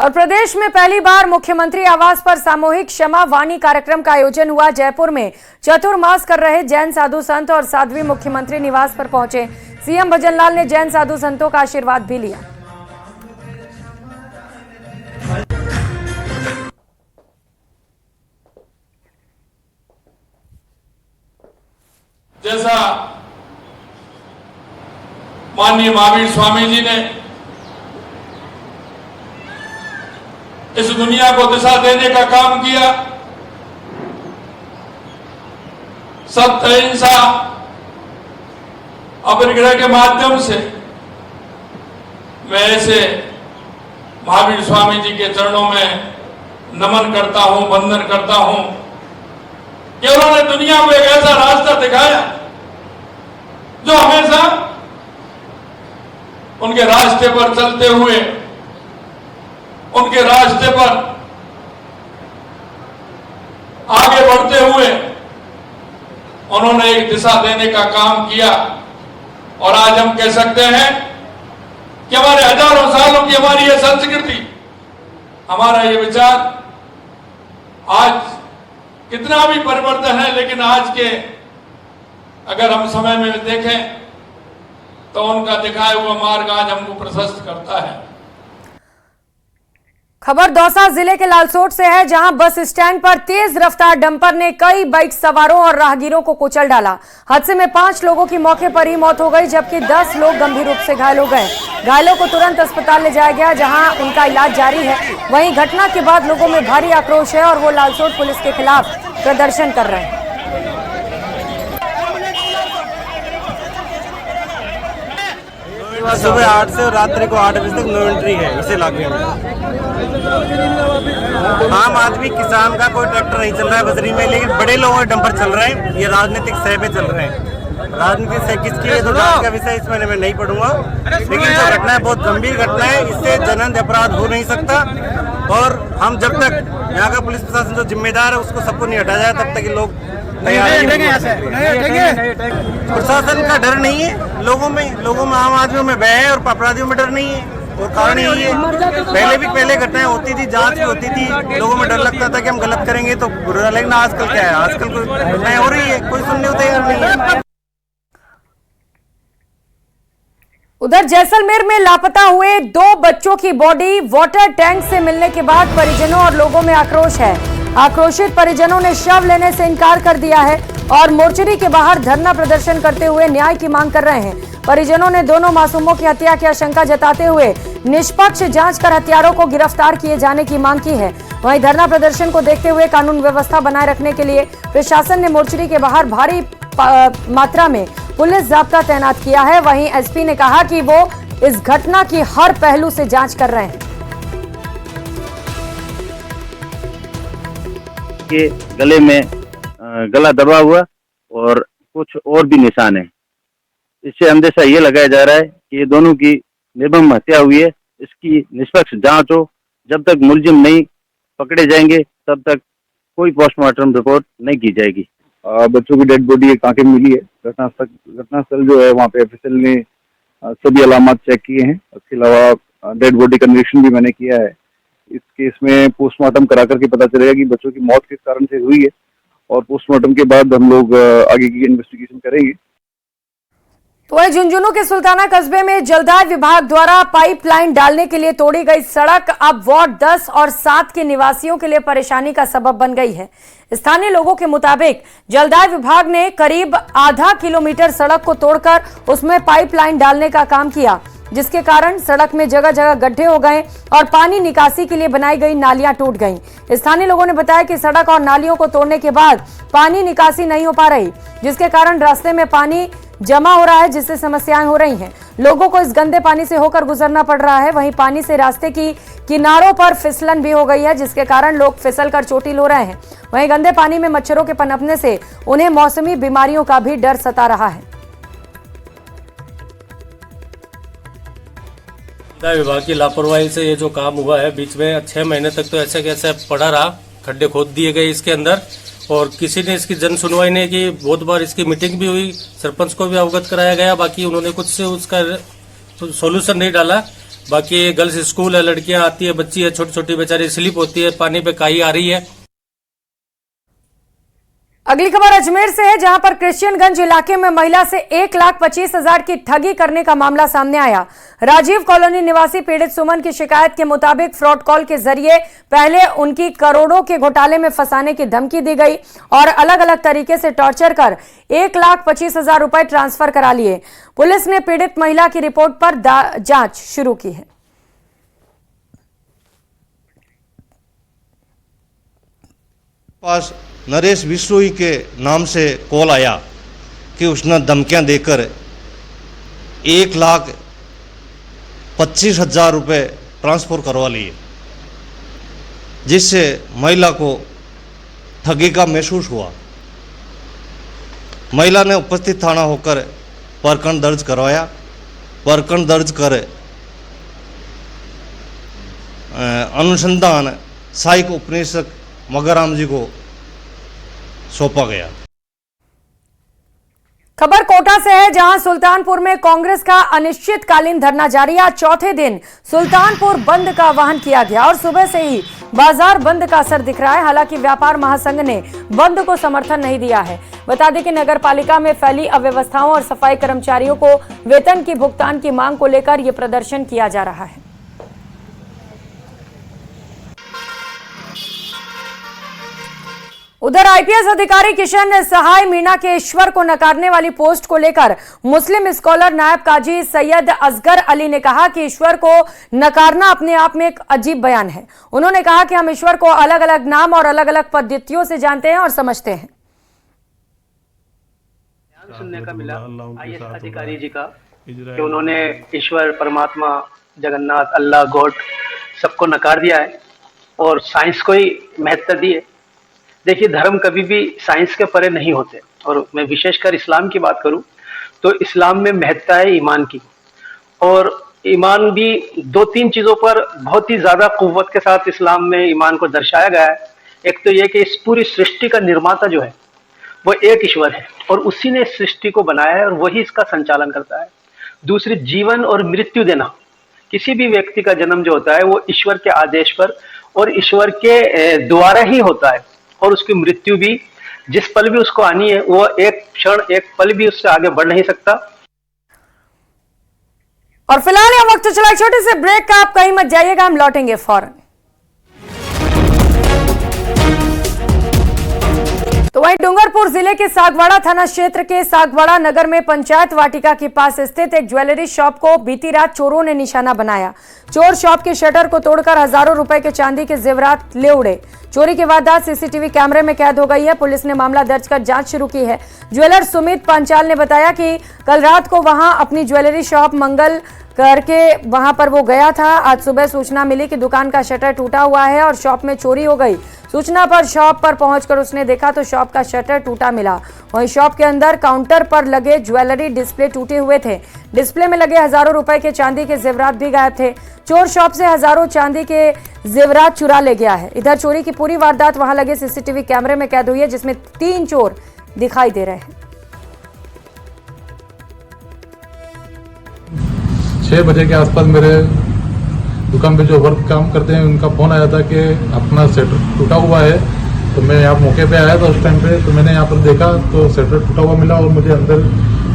और प्रदेश में पहली बार मुख्यमंत्री आवास पर सामूहिक क्षमा वाणी कार्यक्रम का आयोजन हुआ। जयपुर में चतुर्मास कर रहे जैन साधु संत और साध्वी मुख्यमंत्री निवास पर पहुंचे। सीएम भजनलाल ने जैन साधु संतों का आशीर्वाद भी लिया। जैसा माननीय महावीर स्वामी जी ने इस दुनिया को दिशा देने का काम किया, सत्य अहिंसा अपरिग्रह के माध्यम से, मैं ऐसे महावीर स्वामी जी के चरणों में नमन करता हूं, वंदन करता हूं कि उन्होंने दुनिया को एक ऐसा रास्ता दिखाया जो हमेशा उनके रास्ते पर चलते हुए, उनके रास्ते पर आगे बढ़ते हुए उन्होंने एक दिशा देने का काम किया। और आज हम कह सकते हैं कि हमारे हजारों सालों की हमारी ये संस्कृति, हमारा ये विचार आज कितना भी परिवर्तन है, लेकिन आज के अगर हम समय में देखें तो उनका दिखाया हुआ मार्ग आज हमको प्रशस्त करता है। खबर दौसा जिले के लालसोट से है, जहां बस स्टैंड पर तेज रफ्तार डंपर ने कई बाइक सवारों और राहगीरों को कुचल डाला। हादसे में 5 लोगों की मौके पर ही मौत हो गई, जबकि 10 लोग गंभीर रूप से घायल हो गए। घायलों को तुरंत अस्पताल ले जाया गया, जहां उनका इलाज जारी है। वहीं घटना के बाद लोगों में भारी आक्रोश है और वो लालसोट पुलिस के खिलाफ प्रदर्शन कर रहे हैं। सुबह 8 से रात्रि को 8 बजे तक नो एंट्री है इस इलाके में। आम आदमी किसान का कोई ट्रैक्टर नहीं चल रहा है बजरी में, लेकिन बड़े लोगों के डंपर चल रहे हैं। ये राजनीतिक सह पे चल रहे हैं। राजनीतिक सह किसकी है तो जांच का विषय इस महीने में नहीं पढ़ूंगा, लेकिन जो घटना है बहुत गंभीर घटना है। इससे जनहित अपराध हो नहीं सकता और हम जब तक यहाँ का पुलिस प्रशासन जो जिम्मेदार है उसको सबको नहीं हटाया जाए तब तक ये लोग प्रशासन का डर नहीं है लोगों में आम आदमियों में भय है और अपराधियों में डर नहीं है। और कारण यही है, पहले घटनाएं होती थी, जांच भी होती थी, लोगों में डर लगता था कि हम गलत करेंगे तो बुरा, लेकिन आजकल क्या है, आजकल घटनाएं हो रही है, कोई सुनने को तैयार नहीं है। उधर जैसलमेर में लापता हुए 2 बच्चों की बॉडी वाटर टैंक से मिलने के बाद परिजनों और लोगों में आक्रोश है। आक्रोशित परिजनों ने शव लेने से इनकार कर दिया है और मोर्चरी के बाहर धरना प्रदर्शन करते हुए न्याय की मांग कर रहे हैं। परिजनों ने दोनों मासूमों की हत्या की आशंका जताते हुए निष्पक्ष जांच कर हत्यारों को गिरफ्तार किए जाने की मांग की है। वहीं धरना प्रदर्शन को देखते हुए कानून व्यवस्था बनाए रखने के लिए प्रशासन ने मोर्चरी के बाहर भारी मात्रा में पुलिस जाब्ता तैनात किया है। वहीं एसपी ने कहा कि वो इस घटना की हर पहलू से जांच कर रहे हैं। के गले में गला दबा हुआ और कुछ और भी निशान है। इससे अंदेशा ये लगाया जा रहा है कि ये दोनों की निर्मम हत्या हुई है। इसकी निष्पक्ष जांच हो। जब तक मुलजिम नहीं पकड़े जाएंगे तब तक कोई पोस्टमार्टम रिपोर्ट नहीं की जाएगी। बच्चों की डेड बॉडी कांके मिली है। घटनास्थल जो है वहाँ पे ऑफिसर ने सभी अलामत चेक किए हैं। इसके अलावा डेड बॉडी का निरीक्षण भी मैंने किया है। इस केस में पोस्टमार्टम करा करके पता चलेगा कि बच्चों की मौत किस कारण से हुई है और पोस्टमार्टम के बाद हम लोग आगे की इन्वेस्टिगेशन करेंगे। तो वहीं झुंझुनू के सुल्ताना कस्बे में जलदाय विभाग द्वारा पाइपलाइन डालने के लिए तोड़ी गई सड़क अब वार्ड 10 और 7 के निवासियों के लिए परेशानी का सबब बन गई है। स्थानीय लोगों के मुताबिक जलदाय विभाग ने करीब आधा किलोमीटर सड़क को तोड़कर उसमें पाइपलाइन डालने का काम किया, जिसके कारण सड़क में जगह जगह गड्ढे हो गए और पानी निकासी के लिए बनाई गई नालियां टूट गईं। स्थानीय लोगों ने बताया कि सड़क और नालियों को तोड़ने के बाद पानी निकासी नहीं हो पा रही, जिसके कारण रास्ते में पानी जमा हो रहा है, जिससे समस्याएं हो रही हैं। लोगों को इस गंदे पानी से होकर गुजरना पड़ रहा है। वहीं पानी से रास्ते की किनारों पर फिसलन भी हो गई है, जिसके कारण लोग फिसलकर चोटिल हो रहे हैं। वहीं गंदे पानी में मच्छरों के पनपने से उन्हें मौसमी बीमारियों का भी डर सता रहा है। विभाग की लापरवाही से ये जो काम हुआ है, बीच में 6 महीने तक तो ऐसे कैसे पड़ा रहा, खड्डे खोद दिए गए इसके अंदर और किसी ने इसकी जन सुनवाई नहीं की। बहुत बार इसकी मीटिंग भी हुई, सरपंच को भी अवगत कराया गया, बाकी उन्होंने कुछ से उसका सोल्यूशन नहीं डाला। बाकी गर्ल्स स्कूल है, लड़कियां आती है, बच्ची है, छोटी छोटी बेचारी स्लिप होती है, पानी पे काई आ रही है। अगली खबर अजमेर से है, जहां पर क्रिश्चियनगंज इलाके में महिला से 1,25,000 की ठगी करने का मामला सामने आया। राजीव कॉलोनी निवासी पीड़ित सुमन की शिकायत के मुताबिक फ्रॉड कॉल के जरिए पहले उनकी करोड़ों के घोटाले में फंसाने की धमकी दी गई और अलग अलग तरीके से टॉर्चर कर 1,25,000 रुपए ट्रांसफर करा लिए। पुलिस ने पीड़ित महिला की रिपोर्ट पर जांच शुरू की है। पास नरेश विश्नोई के नाम से कॉल आया कि उसने धमकियां देकर 1,25,000 रुपये ट्रांसफ़र करवा लिए, जिससे महिला को ठगी का महसूस हुआ। महिला ने उपस्थित थाना होकर प्रकरण दर्ज करवाया। प्रकरण दर्ज कर अनुसंधान सहायक उपनिरीक्षक मगाराम जी को सौंपा गया। खबर कोटा से है, जहां सुल्तानपुर में कांग्रेस का अनिश्चितकालीन धरना जारी। आज चौथे दिन सुल्तानपुर बंद का आह्वान किया गया और सुबह से ही बाजार बंद का असर दिख रहा है। हालांकि व्यापार महासंघ ने बंद को समर्थन नहीं दिया है। बता दें कि नगर पालिका में फैली अव्यवस्थाओं और सफाई कर्मचारियों को वेतन की भुगतान की मांग को लेकर यह प्रदर्शन किया जा रहा है। उधर आईपीएस अधिकारी किशन सहाय मीना के ईश्वर को नकारने वाली पोस्ट को लेकर मुस्लिम स्कॉलर नायब काजी सैयद असगर अली ने कहा कि ईश्वर को नकारना अपने आप में एक अजीब बयान है। उन्होंने कहा कि हम ईश्वर को अलग अलग नाम और अलग अलग पद्धतियों से जानते हैं और समझते हैं। सुनने का मिला आईएएस अधिकारी जी का कि उन्होंने ईश्वर, परमात्मा, जगन्नाथ, अल्लाह, गॉड सबको नकार दिया है और साइंस को ही महत्व दी है। देखिए, धर्म कभी भी साइंस के परे नहीं होते और मैं विशेषकर इस्लाम की बात करूं तो इस्लाम में महत्ता है ईमान की, और ईमान भी 2-3 चीज़ों पर बहुत ही ज़्यादा कुव्वत के साथ इस्लाम में ईमान को दर्शाया गया है। एक तो ये कि इस पूरी सृष्टि का निर्माता जो है वो एक ईश्वर है और उसी ने इस सृष्टि को बनाया है और वही इसका संचालन करता है। दूसरी, जीवन और मृत्यु देना, किसी भी व्यक्ति का जन्म जो होता है वो ईश्वर के आदेश पर और ईश्वर के द्वारा ही होता है, और उसकी मृत्यु भी जिस पल भी उसको आनी है वो एक क्षण, एक पल भी उससे आगे बढ़ नहीं सकता। और फिलहाल यह वक्त चला छोटे से ब्रेक का, आप कहीं मत जाइएगा, हम लौटेंगे फौरन। तो वहीं डूंगरपुर जिले के सागवाड़ा थाना क्षेत्र के सागवाड़ा नगर में पंचायत वाटिका के पास स्थित एक ज्वेलरी शॉप को बीती रात चोरों ने निशाना बनाया। चोर शॉप के शटर को तोड़कर हजारों रुपए के चांदी के जेवरात ले उड़े। चोरी की वारदात सीसीटीवी कैमरे में कैद हो गई है। पुलिस ने मामला दर्ज कर जांच शुरू की है। ज्वेलर सुमित पांचाल ने बताया कि कल रात को वहां अपनी ज्वेलरी शॉप मंगल करके वहां पर वो गया था। आज सुबह सूचना मिली कि दुकान का शटर टूटा हुआ है और शॉप में चोरी हो गई। सूचना पर शॉप पर पहुंचकर उसने देखा तो शॉप का शटर टूटा मिला। वहीं शॉप के अंदर काउंटर पर लगे ज्वेलरी डिस्प्ले टूटे हुए थे। डिस्प्ले में लगे हजारों रुपए के चांदी के जेवरात भी गायब थे। चोर शॉप से हजारों चांदी के जेवरात चुरा ले गया है। इधर चोरी की पूरी वारदात वहां लगे सीसीटीवी कैमरे में कैद हुई है, जिसमें 3 चोर दिखाई दे रहे हैं। 6 बजे के आसपास मेरे दुकान पे जो वर्क काम करते हैं उनका फोन आया था कि अपना शटर टूटा हुआ है। तो मैं यहाँ मौके पे आया था उस टाइम पे, तो मैंने यहाँ पर देखा तो शटर टूटा हुआ मिला और मुझे अंदर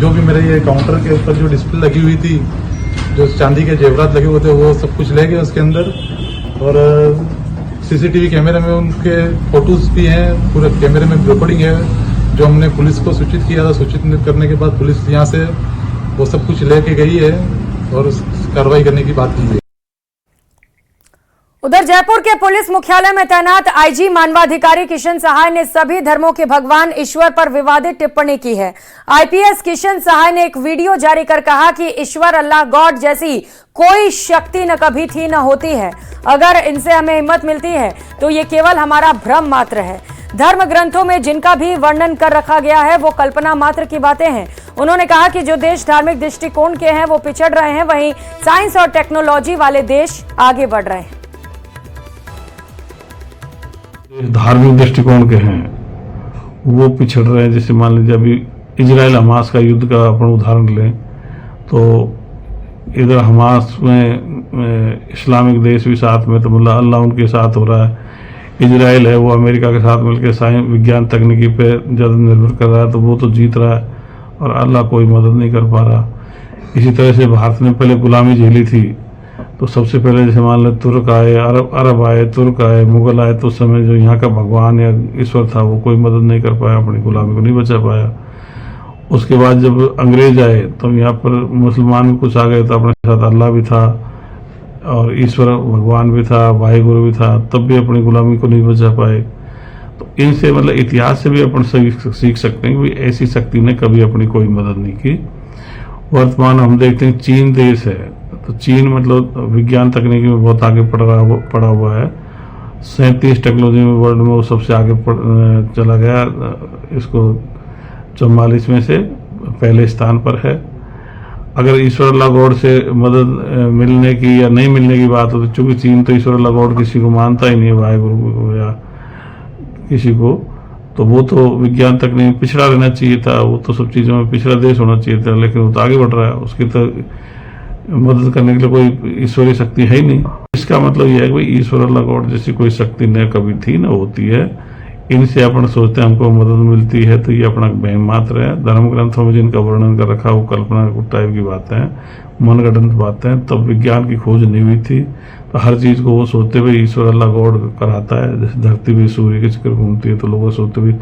जो भी मेरे ये काउंटर के ऊपर जो डिस्प्ले लगी हुई थी, जो चांदी के जेवरात लगे हुए थे, वो सब कुछ ले गए उसके अंदर। और सीसीटीवी कैमरे में उनके फोटोज भी हैं, पूरे कैमरे में रिकॉर्डिंग है, जो हमने पुलिस को सूचित किया था। सूचित करने के बाद पुलिस यहाँ से वो सब कुछ लेके गई है और कार्रवाई करने की बात की है। उधर जयपुर के पुलिस मुख्यालय में तैनात आईजी मानवाधिकारी किशन सहाय ने सभी धर्मों के भगवान ईश्वर पर विवादित टिप्पणी की है। आईपीएस किशन सहाय ने एक वीडियो जारी कर कहा कि ईश्वर, अल्लाह, गॉड जैसी कोई शक्ति न कभी थी न होती है। अगर इनसे हमें हिम्मत मिलती है तो ये केवल हमारा भ्रम मात्र है। धर्म ग्रंथों में जिनका भी वर्णन कर रखा गया है वो कल्पना मात्र की बातें हैं। उन्होंने कहा कि जो देश धार्मिक दृष्टिकोण के हैं वो पिछड़ रहे हैं, वहीं साइंस और टेक्नोलॉजी वाले देश आगे बढ़ रहे हैं। धार्मिक दृष्टिकोण के हैं वो पिछड़ रहे हैं। जैसे मान लीजिए अभी इजराइल हमास का युद्ध का अपन उदाहरण लें तो इधर हमास में इस्लामिक देश भी साथ में, तो मतलब अल्लाह उनके साथ हो रहा है। इजराइल है वो अमेरिका के साथ मिलकर साइंस विज्ञान तकनीकी पे ज़्यादा निर्भर कर रहा है, तो वो तो जीत रहा है और अल्लाह कोई मदद नहीं कर पा रहा। इसी तरह से भारत ने पहले गुलामी झेली थी, तो सबसे पहले जैसे मान लो तुर्क आए, अरब आए, तुर्क आए, मुगल आए, तो उस समय जो यहाँ का भगवान या ईश्वर था वो कोई मदद नहीं कर पाया, अपनी गुलामी को नहीं बचा पाया। उसके बाद जब अंग्रेज आए तो यहाँ पर मुसलमान भी कुछ आ गए, तो अपने साथ अल्लाह भी था और ईश्वर भगवान भी था, वाहिगुरु भी था, तब भी अपनी गुलामी को नहीं बचा पाए। तो इनसे मतलब इतिहास से भी अपन सीख सकते हैं कि ऐसी शक्ति ने कभी अपनी कोई मदद नहीं की। वर्तमान हम देखते हैं चीन देश है, तो चीन मतलब विज्ञान तकनीकी में बहुत आगे पड़ा हुआ है। 37 टेक्नोलॉजी में वर्ल्ड में वो सबसे आगे चला गया, इसको 44 में से पहले स्थान पर है। अगर ईश्वर अल्लाह गॉड से मदद मिलने की या नहीं मिलने की बात हो, तो चूंकि चीन तो ईश्वर अल्लाह गॉड किसी को मानता ही नहीं है, वाहिगुरु या किसी को, तो वो तो विज्ञान तकनीक पिछड़ा रहना चाहिए था, वो तो सब चीज़ों में पिछड़ा देश होना चाहिए था, लेकिन वो तो आगे बढ़ रहा है, उसकी तो मदद करने के लिए कोई ईश्वरीय शक्ति है ही नहीं। इसका मतलब यह है कि ईश्वर अल्लाह गॉड जैसी कोई शक्ति न कभी थी न होती है। इनसे अपन सोचते हैं हमको मदद मिलती है, तो ये अपना वहम मात्र है। धर्म ग्रंथों में जिनका वर्णन कर रखा वो कल्पना टाइप की बातें हैं, मनगढ़ंत बातें हैं। तब विज्ञान की खोज नहीं हुई थी, तो हर चीज़ को वो सोचते हुए ईश्वर अल्लाह गॉड कराता है। जैसे धरती भी सूर्य के चक्कर घूमती है, तो लोग सोचते हुए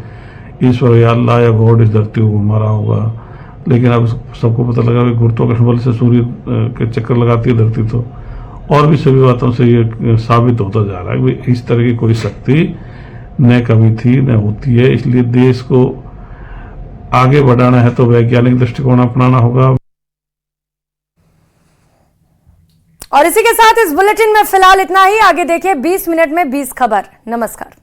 ईश्वर या अल्लाह या गॉड इस धरती को घुमा रहा होगा, लेकिन अब सबको पता लगा कि गुरुत्वाकर्षण बल से सूर्य के चक्कर लगाती है धरती, तो और भी सभी बातों से ये साबित होता जा रहा है कि इस तरह की कोई शक्ति न कभी थी न होती है। इसलिए देश को आगे बढ़ाना है तो वैज्ञानिक दृष्टिकोण अपनाना होगा। और इसी के साथ इस बुलेटिन में फिलहाल इतना ही। आगे देखिए 20 मिनट में 20 खबर। नमस्कार।